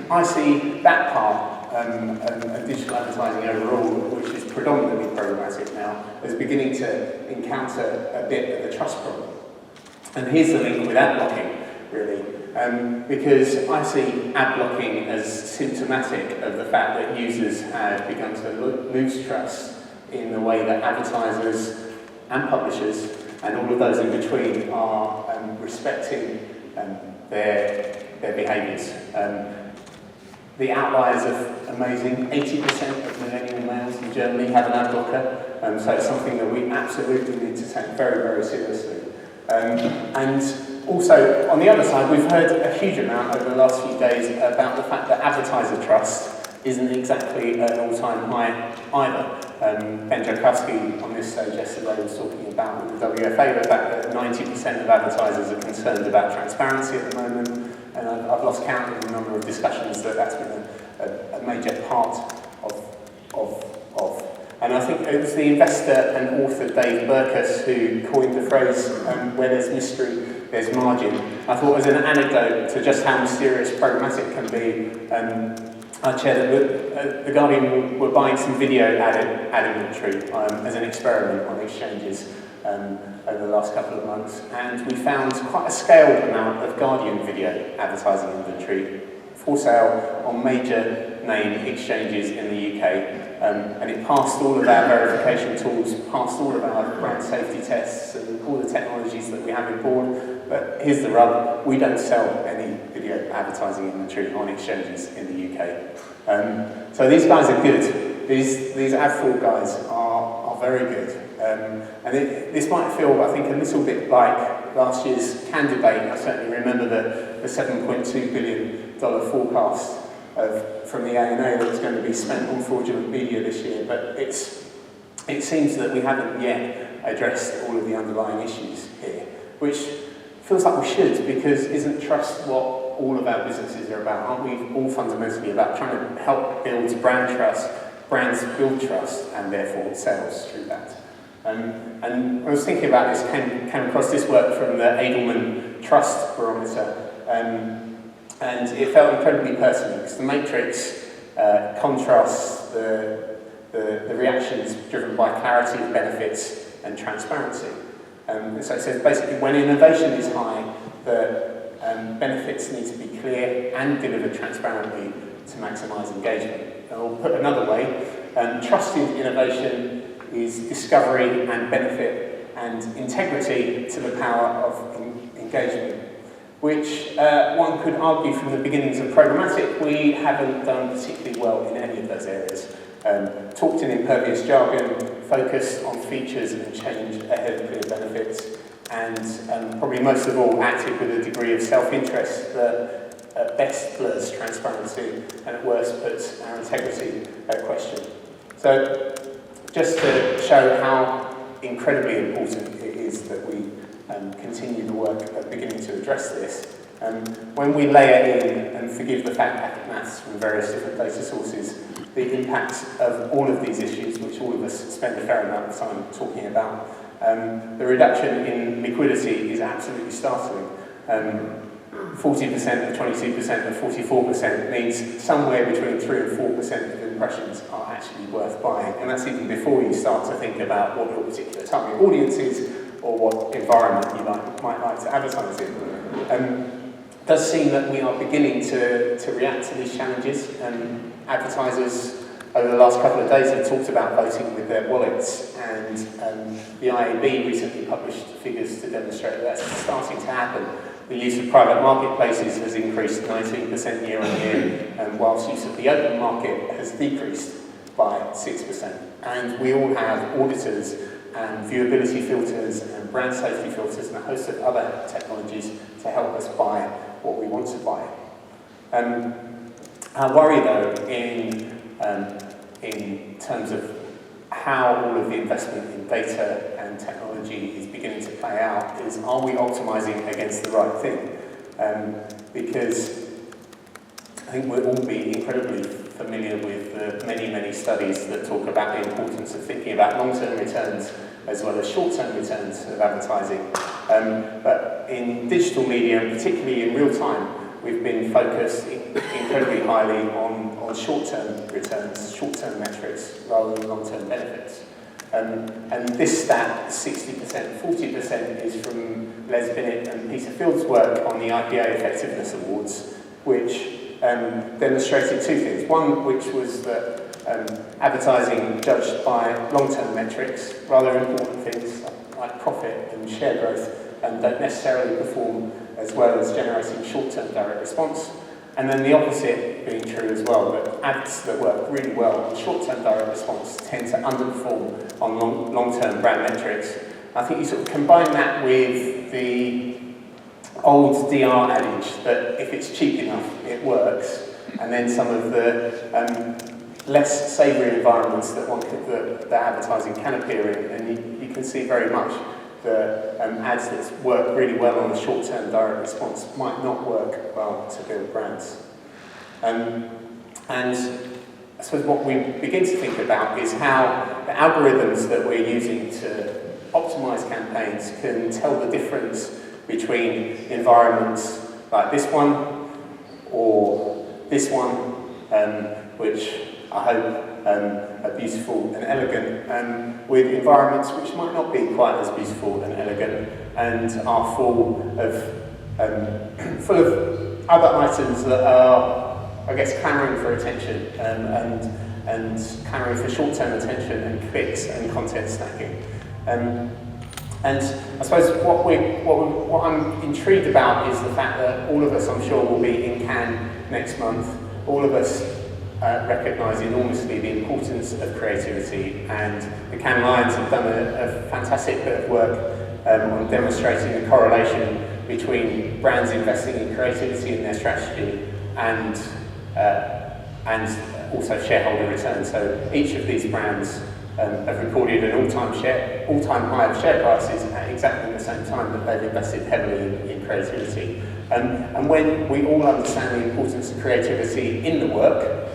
I see that part of digital advertising overall, which is predominantly programmatic now, as beginning to encounter a bit of a trust problem. And here's the link with ad blocking, really. Because I see ad blocking as symptomatic of the fact that users have begun to lose trust in the way that advertisers and publishers and all of those in between are respecting their behaviours. The outliers are amazing. 80% of millennial males in Germany have an ad blocker, so it's something that we absolutely need to take very, very seriously. And also, on the other side, we've heard a huge amount over the last few days about the fact that advertiser trust isn't exactly at an all-time high either. Ben Joukowski on this stage yesterday was talking about with the WFA the fact that 90% of advertisers are concerned about transparency at the moment, and I've lost count of the number of discussions that's been a major part of. And I think it was the investor and author Dave Burkus who coined the phrase, where there's mystery, there's margin. I thought as an anecdote to just how mysterious programmatic can be, I shared that The Guardian were buying some video ad inventory as an experiment on exchanges. over the last couple of months, and we found quite a scaled amount of Guardian video advertising inventory for sale on major name exchanges in the UK, and it passed all of our verification tools, passed all of our brand safety tests and all the technologies that we have on board. But here's the rub, we don't sell any video advertising inventory on exchanges in the UK. So these guys are good. These ad fraud guys are very good. And this might feel, I think, a little bit like last year's can debate. I certainly remember the $7.2 billion forecast from the ANA that was going to be spent on fraudulent media this year, but it seems that we haven't yet addressed all of the underlying issues here, which feels like we should, because isn't trust what all of our businesses are about? Aren't we all fundamentally about trying to help build brand trust, brands build trust, and therefore sales through that? And I was thinking about this, came across this work from the Edelman Trust Barometer, and it felt incredibly personal, because the matrix contrasts the reactions driven by clarity of benefits and transparency. So it says basically when innovation is high, the benefits need to be clear and delivered transparently to maximise engagement. Or put another way, trusted innovation is discovery and benefit and integrity to the power of engagement, which one could argue from the beginnings of programmatic, we haven't done particularly well in any of those areas. Talked in impervious jargon, focused on features and change ahead of clear benefits, and probably most of all acted with a degree of self-interest that at best blurs transparency and at worst puts our integrity at question. So just to show how incredibly important it is that we continue the work of beginning to address this, when we layer in, and forgive the fact maths from various different data sources, the impact of all of these issues, which all of us spend a fair amount of time talking about, the reduction in liquidity is absolutely startling. 40% of 22% of 44% means somewhere between 3 and 4% of impressions are actually worth buying, and that's even before you start to think about what your particular target audience is or what environment you might like to advertise in. It does seem that we are beginning to react to these challenges, and advertisers over the last couple of days have talked about voting with their wallets, and the IAB recently published figures to demonstrate that that's starting to happen. The use of private marketplaces has increased 19% year on year, and whilst use of the open market has decreased by 6%. And we all have auditors and viewability filters and brand safety filters and a host of other technologies to help us buy what we want to buy. Our worry, though, in terms of how all of the investment in data and technology is beginning to play out is, are we optimizing against the right thing? Because I think we'll all be incredibly familiar with the many studies that talk about the importance of thinking about long-term returns as well as short-term returns of advertising. But in digital media, and particularly in real time, we've been focused incredibly highly on short-term returns, short-term metrics, rather than long-term benefits. And this stat, 60%, 40%, is from Les Binnett and Peter Field's work on the IPA Effectiveness Awards, which demonstrated two things. One, which was that advertising judged by long-term metrics, rather important things like profit and share growth, don't necessarily perform as well as generating short-term direct response. And then the opposite being true as well, that ads that work really well on short-term direct response tend to underperform on long-term brand metrics. I think you sort of combine that with the old DR adage that if it's cheap enough, it works, and then some of the less savoury environments that that advertising can appear in, and you can see very much the ads that work really well on a short-term direct response might not work well to build brands. And I suppose what we begin to think about is how the algorithms that we're using to optimise campaigns can tell the difference between environments like this one or this one, which I hope beautiful and elegant, with environments which might not be quite as beautiful and elegant, and are full of other items that are, I guess, clamouring for attention, and clamouring for short-term attention and clicks and content stacking. And I suppose what I'm intrigued about is the fact that all of us, I'm sure, will be in Cannes next month. All of us recognise enormously the importance of creativity, and the Cannes Lions have done a fantastic bit of work on demonstrating the correlation between brands investing in creativity in their strategy and also shareholder return. So each of these brands have recorded an all-time high of share prices at exactly the same time that they've invested heavily in creativity. And when we all understand the importance of creativity in the work,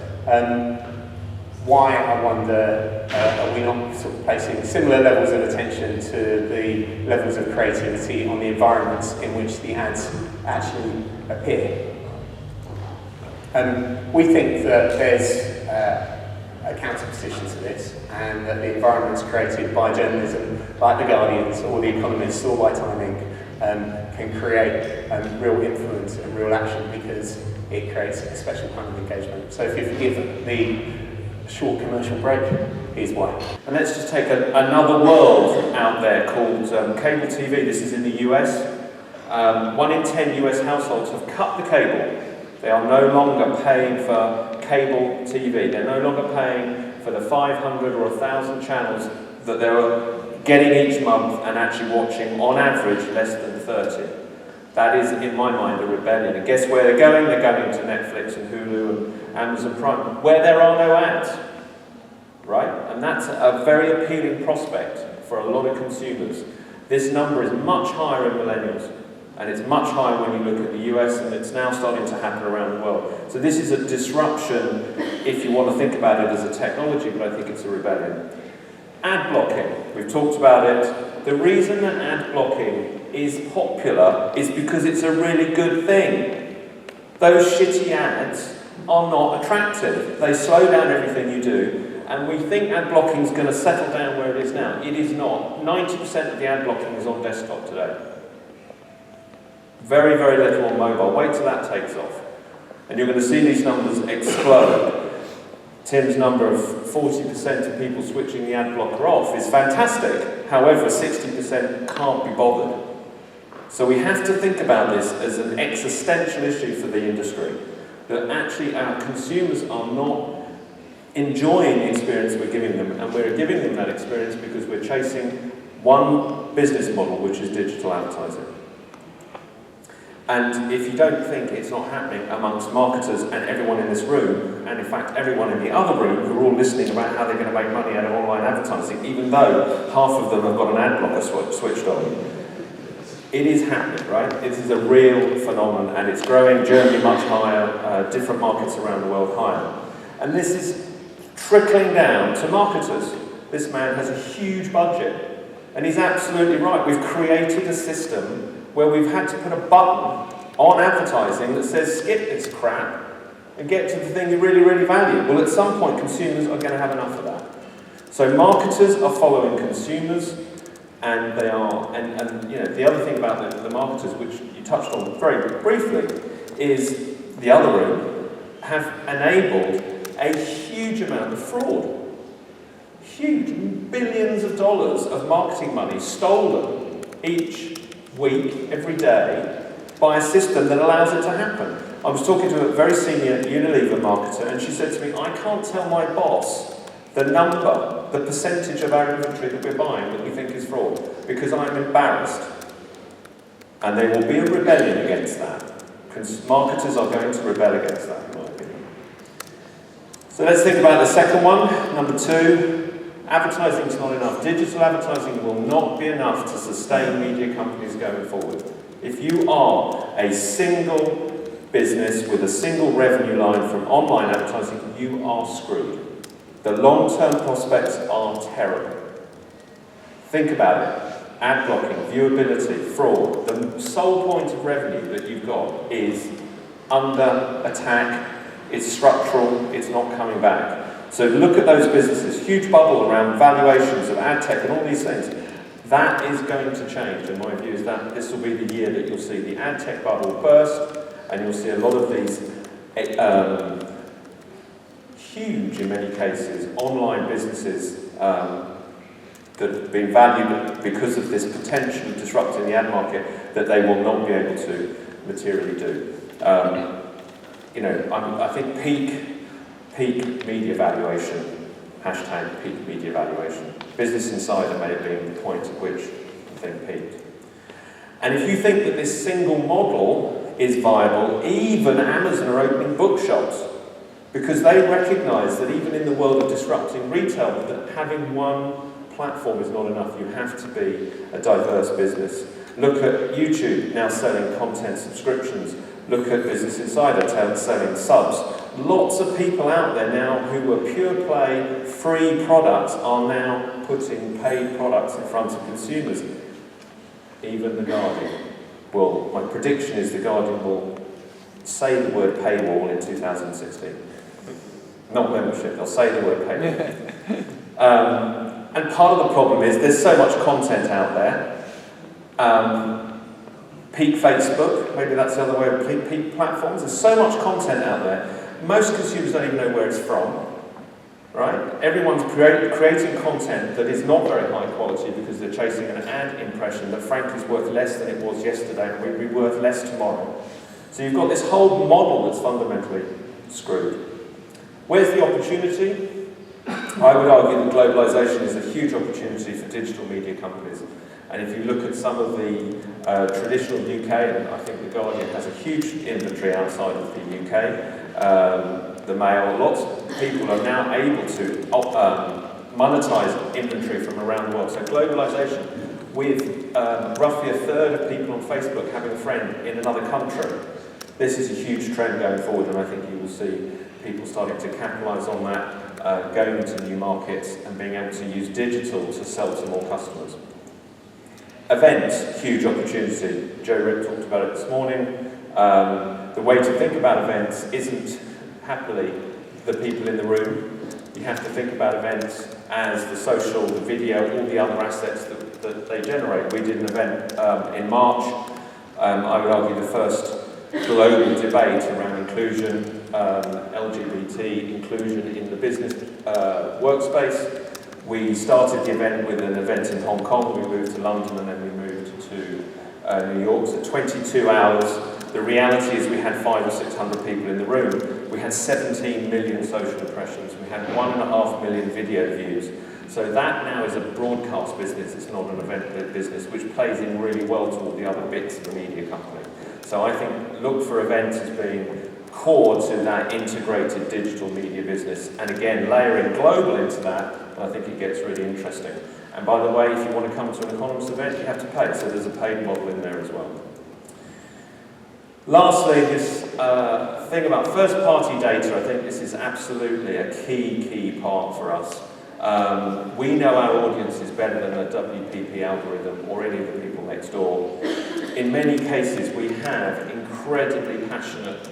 why, I wonder, are we not sort of placing similar levels of attention to the levels of creativity on the environments in which the ads actually appear? We think that there's a counter-position to this, and that the environments created by journalism like The Guardian's or The Economist or by Time Inc. Can create real influence and real action, because it creates a special kind of engagement. So if you forgive the short commercial break, here's why. And let's just take another world out there called cable TV. This is in the US. 1 in 10 US households have cut the cable. They are no longer paying for cable TV. They're no longer paying for the 500 or 1,000 channels that they're getting each month and actually watching, on average, less than 30. That is, in my mind, a rebellion. And guess where they're going? They're going to Netflix and Hulu and Amazon Prime, where there are no ads, right? And that's a very appealing prospect for a lot of consumers. This number is much higher in millennials, and it's much higher when you look at the US, and it's now starting to happen around the world. So this is a disruption, if you want to think about it as a technology, but I think it's a rebellion. Ad blocking, we've talked about it. The reason that ad blocking is popular is because it's a really good thing. Those shitty ads are not attractive. They slow down everything you do, and we think ad blocking is going to settle down where it is now. It is not. 90% of the ad blocking is on desktop today. Very, very little on mobile. Wait till that takes off. And you're going to see these numbers explode. Tim's number of 40% of people switching the ad blocker off is fantastic. However, 60% can't be bothered. So we have to think about this as an existential issue for the industry. That actually our consumers are not enjoying the experience we're giving them, and we're giving them that experience because we're chasing one business model, which is digital advertising. And if you don't think it's not happening amongst marketers and everyone in this room, and in fact everyone in the other room who are all listening about how they're going to make money out of online advertising, even though half of them have got an ad blocker switched on, it is happening, right? This is a real phenomenon, and it's growing. Germany much higher, different markets around the world higher. And this is trickling down to marketers. This man has a huge budget, and he's absolutely right. We've created a system where we've had to put a button on advertising that says skip this crap and get to the thing you really, really value. Well, at some point, consumers are going to have enough of that. So marketers are following consumers, and they are, and you know, the other thing about the marketers, which you touched on very briefly, is the other room have enabled a huge amount of fraud. Huge, billions of dollars of marketing money stolen each week, every day, by a system that allows it to happen. I was talking to a very senior Unilever marketer, and she said to me, I can't tell my boss the number, the percentage of our inventory that we're buying that we think is fraud, because I'm embarrassed. And there will be a rebellion against that. Marketers are going to rebel against that, in my opinion. So let's think about the second one, number 2. Advertising is not enough. Digital advertising will not be enough to sustain media companies going forward. If you are a single business with a single revenue line from online advertising, you are screwed. The long-term prospects are terrible. Think about it. Ad blocking, viewability, fraud. The sole point of revenue that you've got is under attack. It's structural. It's not coming back. So look at those businesses, huge bubble around valuations of ad tech and all these things. That is going to change, and my view is that this will be the year that you'll see the ad tech bubble burst, and you'll see a lot of these huge, in many cases, online businesses that have been valued because of this potential of disrupting the ad market that they will not be able to materially do. I think peak media valuation, hashtag peak media valuation. Business Insider may have been the point at which the thing peaked. And if you think that this single model is viable, even Amazon are opening bookshops because they recognise that even in the world of disrupting retail, that having one platform is not enough. You have to be a diverse business. Look at YouTube now selling content subscriptions. Look at Business Insider selling subs. Lots of people out there now who were pure play, free products are now putting paid products in front of consumers. Even The Guardian will, my prediction is The Guardian will say the word paywall in 2016. Not membership, they'll say the word paywall. And part of the problem is there's so much content out there. Peak Facebook, maybe that's the other way of peak platforms. There's so much content out there. Most consumers don't even know where it's from, right? Everyone's creating content that is not very high quality because they're chasing an ad impression that frankly is worth less than it was yesterday and will be worth less tomorrow. So you've got this whole model that's fundamentally screwed. Where's the opportunity? I would argue that globalization is a huge opportunity for digital media companies. And if you look at some of the traditional UK, and I think The Guardian has a huge inventory outside of the UK, the Mail, lots of people are now able to monetize inventory from around the world. So globalization, with roughly a third of people on Facebook having a friend in another country, this is a huge trend going forward, and I think you will see people starting to capitalize on that, going into new markets and being able to use digital to sell to more customers. Events, huge opportunity. Joe Ripp talked about it this morning. The way to think about events isn't happily the people in the room. You have to think about events as the social, the video, all the other assets that they generate. We did an event in March. I would argue the first global debate around inclusion, LGBT inclusion in the business workspace. We started the event with an event in Hong Kong, we moved to London, and then we moved to New York. So 22 hours. The reality is we had 500 or 600 people in the room. We had 17 million social impressions. We had 1.5 million video views. So that now is a broadcast business, it's not an event business, which plays in really well to all the other bits of the media company. So I think look for events as being core to that integrated digital media business. And again, layering global into that, I think it gets really interesting. And by the way, if you want to come to an Economist event, you have to pay. So there's a paid model in there as well. Lastly, this thing about first-party data, I think this is absolutely a key part for us. We know our audience is better than a WPP algorithm or any of the people next door. In many cases, we have incredibly passionate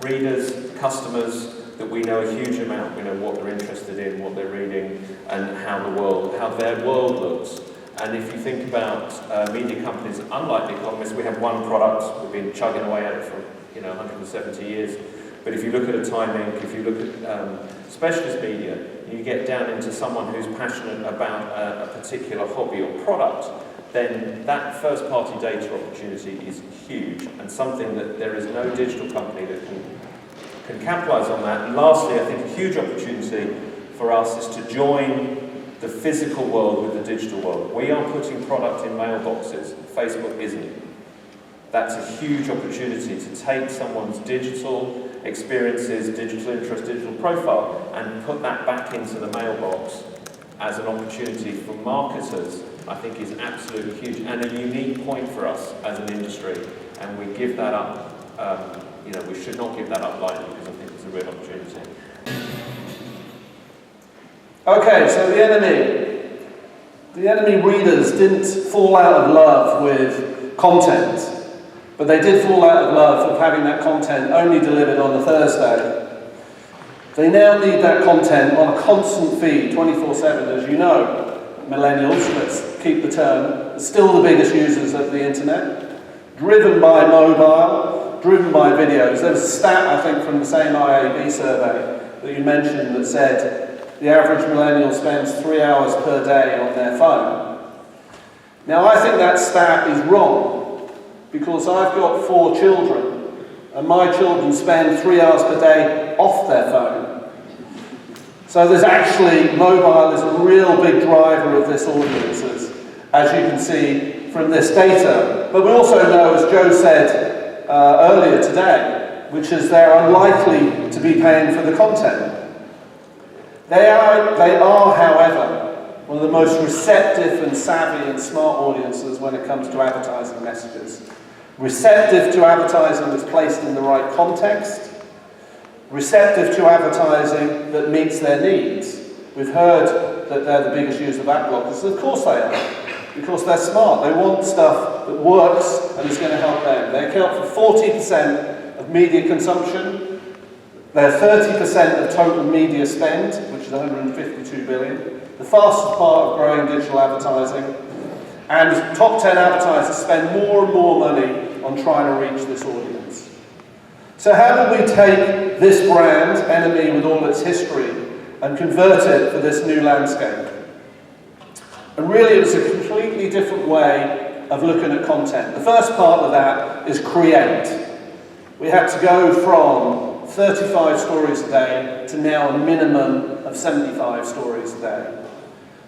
readers, customers, that we know a huge amount. We know what they're interested in, what they're reading, and how their world looks. And if you think about media companies, unlike The Economist, we have one product. We've been chugging away at it for 170 years. But if you look at a Time Inc., if you look at specialist media, you get down into someone who's passionate about a particular hobby or product, then that first-party data opportunity is huge and something that there is no digital company that can capitalise on that. And lastly, I think a huge opportunity for us is to join the physical world with the digital world. We are putting product in mailboxes. Facebook isn't. That's a huge opportunity to take someone's digital experiences, digital interest, digital profile, and put that back into the mailbox as an opportunity for marketers, I think is absolutely huge and a unique point for us as an industry. And we give that up, we should not give that up lightly because I think it's a real opportunity. Okay, so the enemy readers didn't fall out of love with content, but they did fall out of love of having that content only delivered on a Thursday. They now need that content on a constant feed, 24/7, as you know. Millennials, let's keep the term, are still the biggest users of the internet, driven by mobile, driven by videos. There was a stat, I think, from the same IAB survey that you mentioned that said the average millennial spends 3 hours per day on their phone. Now, I think that stat is wrong, because I've got 4 children, and my children spend 3 hours per day off their phone. So there's actually, mobile is a real big driver of this audience, as you can see from this data. But we also know, as Joe said earlier today, which is they're unlikely to be paying for the content. They are, however, one of the most receptive and savvy and smart audiences when it comes to advertising messages. Receptive to advertising that's placed in the right context, receptive to advertising that meets their needs. We've heard that they're the biggest user of ad blockers. Of course they are, because they're smart. They want stuff that works and is going to help them. They account for 40% of media consumption. They're 30% of total media spend, which is 152 billion. The fastest part of growing digital advertising. And top 10 advertisers spend more and more money on trying to reach this audience. So how do we take this brand, Enemy with all its history, and convert it for this new landscape? And really it's a completely different way of looking at content. The first part of that is create. We had to go from 35 stories a day to now a minimum of 75 stories a day.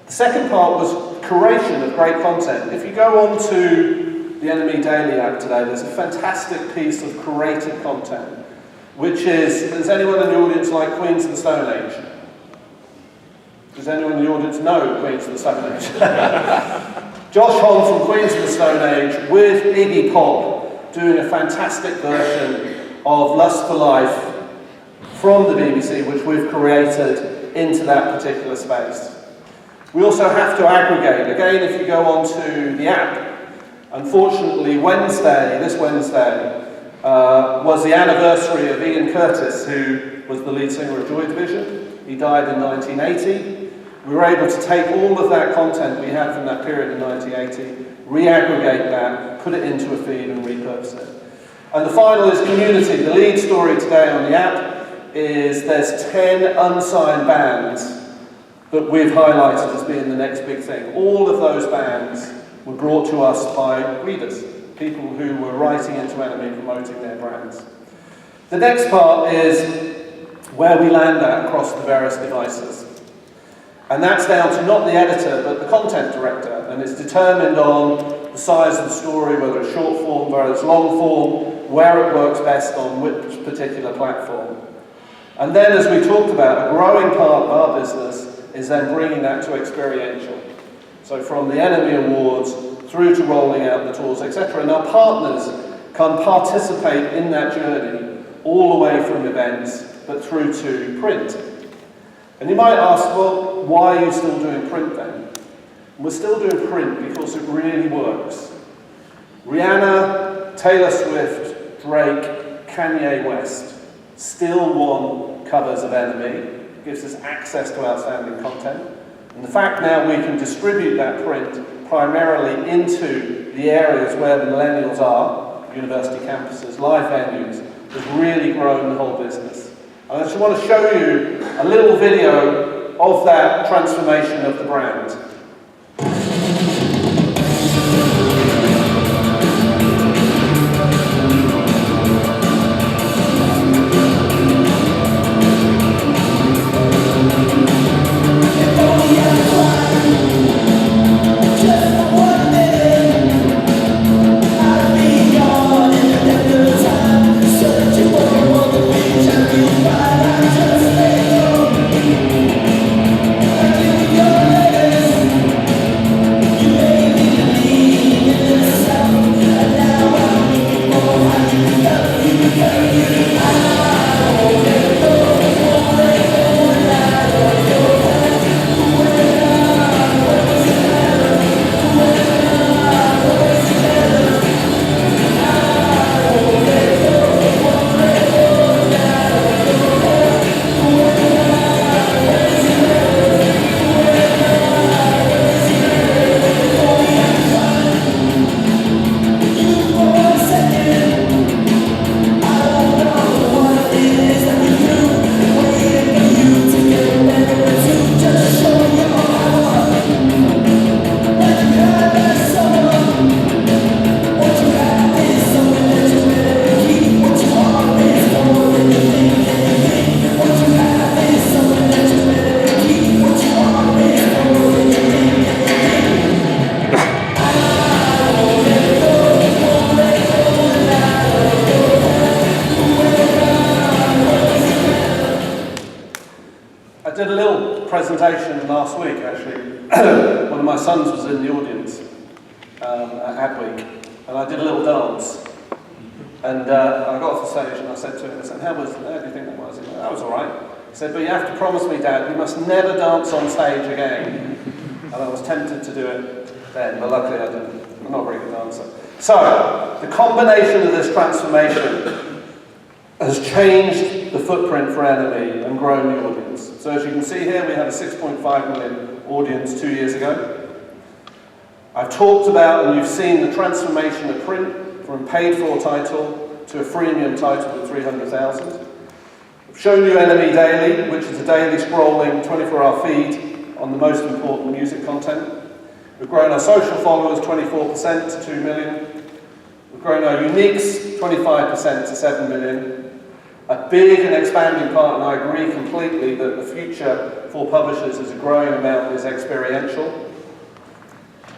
The second part was curation of great content. If you go on to the Enemy Daily app today, there's a fantastic piece of curated content, which is, does anyone in the audience like Queens of the Stone Age? Does anyone in the audience know Queens of the Stone Age? Josh Homme from Queens of the Stone Age with Iggy Pop doing a fantastic version of Lust for Life from the BBC, which we've created into that particular space. We also have to aggregate. Again, if you go onto the app, unfortunately, this Wednesday, was the anniversary of Ian Curtis, who was the lead singer of Joy Division. He died in 1980. We were able to take all of that content we had from that period in 1980, re-aggregate that, put it into a feed and repurpose it. And the final is community. The lead story today on the app is there's 10 unsigned bands that we've highlighted as being the next big thing. All of those bands were brought to us by readers, people who were writing into Enemy promoting their brands. The next part is where we land at across the various devices. And that's down to not the editor, but the content director. And it's determined on the size of the story, whether it's short form, whether it's long form, where it works best on which particular platform. And then, as we talked about, a growing part of our business is then bringing that to experiential. So from the Enemy Awards through to rolling out the tours, etc. And our partners can participate in that journey all the way from events, but through to print. And you might ask, well, why are you still doing print then? And we're still doing print because it really works. Rihanna, Taylor Swift, Drake, Kanye West still won covers of Enemy. It gives us access to outstanding content. And the fact now we can distribute that print primarily into the areas where the millennials are, university campuses, live venues, has really grown the whole business. And I just want to show you a little video of that transformation of the brand. last week, actually. One of my sons was in the audience at Adweek, and I did a little dance. And I got off the stage and I said to him, how do you think that was? He went, that was all right. He said, but you have to promise me, Dad, you must never dance on stage again. And I was tempted to do it then, but luckily I didn't. I'm not a very good dancer. So, the combination of this transformation has changed the footprint for NME and grown the audience. So as you can see here, we had a 6.5 million audience 2 years ago. I've talked about, and you've seen, the transformation of print from paid-for title to a freemium title with 300,000. I've shown you NME Daily, which is a daily scrolling 24-hour feed on the most important music content. We've grown our social followers 24% to 2 million. We've grown our uniques 25% to 7 million. A big and expanding part, and I agree completely that the future for publishers is a growing amount is experiential.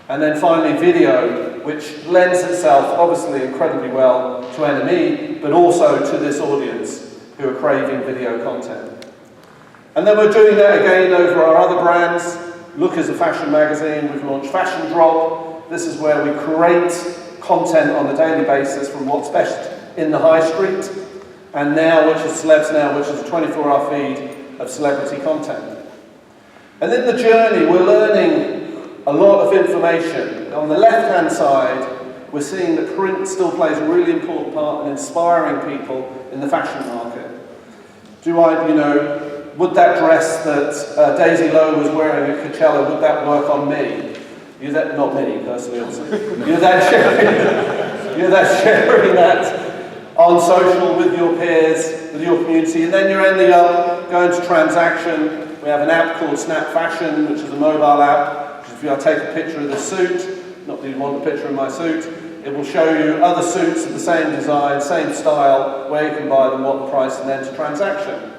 And then finally video, which lends itself obviously incredibly well to NME, but also to this audience who are craving video content. And then we're doing that again over our other brands. Look is a fashion magazine, we've launched Fashion Drop. This is where we create content on a daily basis from what's best in the high street. And now, which is Celebs Now, which is a 24-hour feed of celebrity content. And in the journey, we're learning a lot of information. On the left-hand side, we're seeing that print still plays a really important part in inspiring people in the fashion market. Would that dress that Daisy Lowe was wearing at Coachella, would that work on me? Not me, personally, obviously. You're that sharing that on social with your peers, with your community, and then you're ending up going to transaction. We have an app called Snap Fashion, which is a mobile app, which if you take a picture of the suit, not that you want a picture of my suit, it will show you other suits of the same design, same style, where you can buy them, what the price, and then to transaction.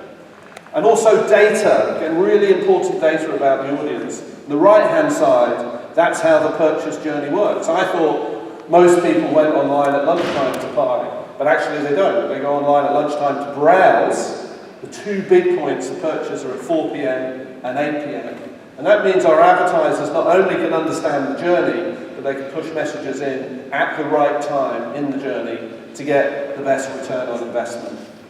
And also data, again, really important data about the audience. The right-hand side, that's how the purchase journey works. I thought most people went online at lunchtime to buy. But actually they don't. They go online at lunchtime to browse. The two big points of purchase are at 4 p.m. and 8 p.m. And that means our advertisers not only can understand the journey, but they can push messages in at the right time in the journey to get the best return on investment.